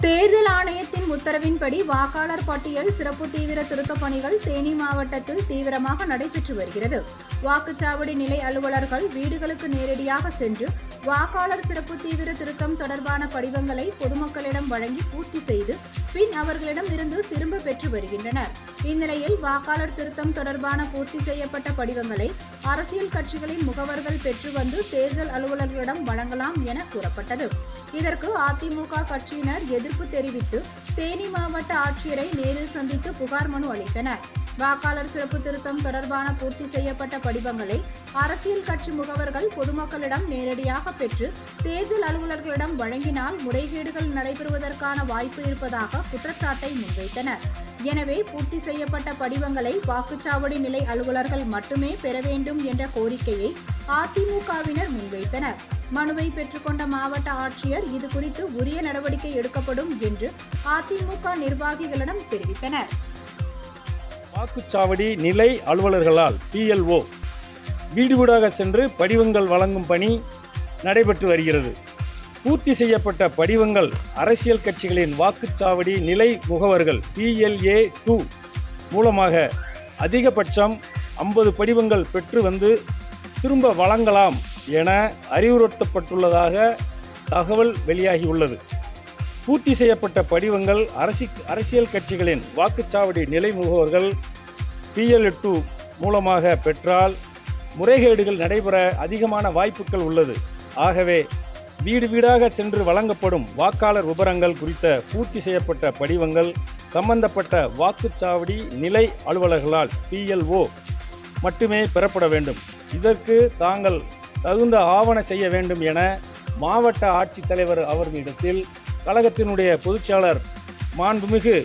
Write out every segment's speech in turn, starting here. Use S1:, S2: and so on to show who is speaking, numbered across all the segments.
S1: தேர்தல் ஆணையத்தின் உத்தரவின்படி வாக்காளர் பட்டியல் சிறப்பு தீவிர திருத்தப் பணிகள் தேனி மாவட்டத்தில் தீவிரமாக நடைபெற்று வருகிறது. வாக்குச்சாவடி நிலை அலுவலர்கள் வீடுகளுக்கு நேரடியாக சென்று வாக்காளர் சிறப்பு தீவிர திருத்தம் தொடர்பான படிவங்களை பொதுமக்களிடம் வழங்கி பூர்த்தி செய்து பின் அவர்களிடம் இருந்து திரும்ப பெற்று வருகின்றனர். இந்நிலையில் வாக்காளர் திருத்தம் தொடர்பான பூர்த்தி செய்யப்பட்ட படிவங்களை அரசியல் கட்சிகளின் முகவர்கள் பெற்று வந்து தேர்தல் அலுவலர்களிடம் வழங்கலாம் என கூறப்பட்டது. இதற்கு அதிமுக கட்சியினர் எதிர்ப்பு தெரிவித்து தேனி மாவட்ட ஆட்சியரை நேரில் சந்தித்து புகார் மனு அளித்தனர். வாக்காளர் சிறப்பு திருத்தம் தொடர்பான பூர்த்தி செய்யப்பட்ட படிவங்களை அரசியல் கட்சி முகவர்கள் பொதுமக்களிடம் நேரடியாக பெற்று தேர்தல் அலுவலர்களிடம் வழங்கினால் முறைகேடுகள் நடைபெறுவதற்கான வாய்ப்பு இருப்பதாக குற்றச்சாட்டை முன்வைத்தனர். எனவே பூர்த்தி செய்யப்பட்ட படிவங்களை வாக்குச்சாவடி நிலை அலுவலர்கள் மட்டுமே பெற வேண்டும் என்ற கோரிக்கையை அதிமுகவினர் முன்வைத்தனர். மனுவை பெற்றுக்கொண்ட மாவட்ட ஆட்சியர் இதுகுறித்து உரிய நடவடிக்கை எடுக்கப்படும் என்று அதிமுக நிர்வாகிகளிடம் தெரிவித்தனர்.
S2: வாக்குச்சாவடி நிலை அலுவலர்களால் PLO வீடு வீடாக சென்று படிவங்கள் வழங்கும் பணி நடைபெற்று வருகிறது. பூர்த்தி செய்யப்பட்ட படிவங்கள் அரசியல் கட்சிகளின் வாக்குச்சாவடி நிலை முகவர்கள் PLA2 மூலமாக அதிகபட்சம் 50 படிவங்கள் பெற்று வந்து திரும்ப வழங்கலாம் என அறிவுறுத்தப்பட்டுள்ளதாக தகவல் வெளியாகியுள்ளது. பூர்த்தி செய்யப்பட்ட படிவங்கள் அரசியல் கட்சிகளின் வாக்குச்சாவடி நிலை முகவர்கள் PLA2 மூலமாக பெற்றால் முறைகேடுகள் நடைபெற அதிகமான வாய்ப்புகள் உள்ளது. ஆகவே வீடு வீடாக சென்று வழங்கப்படும் வாக்காளர் விபரங்கள் குறித்த பூர்த்தி செய்யப்பட்ட படிவங்கள் சம்பந்தப்பட்ட வாக்குச்சாவடி நிலை அலுவலர்களால் PLO மட்டுமே பெறப்பட வேண்டும். இதற்கு தாங்கள் தகுந்த ஆவண செய்ய வேண்டும் என மாவட்ட ஆட்சித்தலைவர் அவர்களிடத்தில் கழகத்தினுடைய பொதுச்செயலாளர் மாண்புமிகு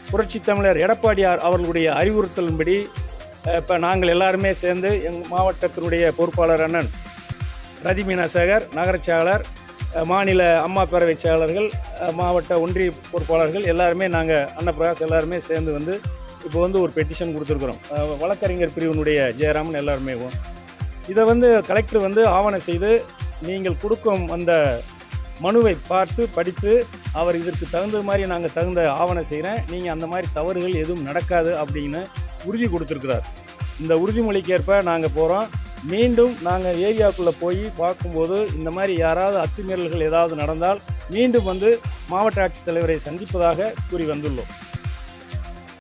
S2: புரட்சித் தமிழர் எடப்பாடியார் அவர்களுடைய அறிவுறுத்தலின்படி இப்போ நாங்கள் எல்லாருமே சேர்ந்து எங்கள் மாவட்டத்தினுடைய பொறுப்பாளர் அண்ணன் ரதிமீனா சேகர், நகர செயலாளர், மாநில அம்மா பேரவை செயலாளர்கள், மாவட்ட ஒன்றிய பொறுப்பாளர்கள் எல்லாருமே நாங்கள் அன்னப்பிரகாஷ் எல்லாருமே சேர்ந்து வந்து இப்போ ஒரு பெட்டிஷன் கொடுத்துருக்குறோம். வழக்கறிஞர் பிரிவினுடைய ஜெயராமன் எல்லாருமே இதை கலெக்டர் ஆவணம் செய்து நீங்கள் கொடுக்கும் அந்த மனுவை பார்த்து படித்து அவர் இதற்கு தகுந்த மாதிரி நாங்கள் தகுந்த ஆவணம் செய்கிறேன், நீங்கள் அந்த மாதிரி தவறுகள் எதுவும் நடக்காது அப்படின்னு உறுதி கொடுத்துருக்கிறார். இந்த உறுதிமொழிக்கேற்ப நாங்கள் போகிறோம். மீண்டும் நாங்கள் ஏரியாவுக்குள்ளே போய் பார்க்கும்போது இந்த மாதிரி யாராவது அத்துமீறல்கள் ஏதாவது நடந்தால் மீண்டும் மாவட்ட ஆட்சித்தலைவரை சந்திப்பதாக கூறி வந்துள்ளோம்.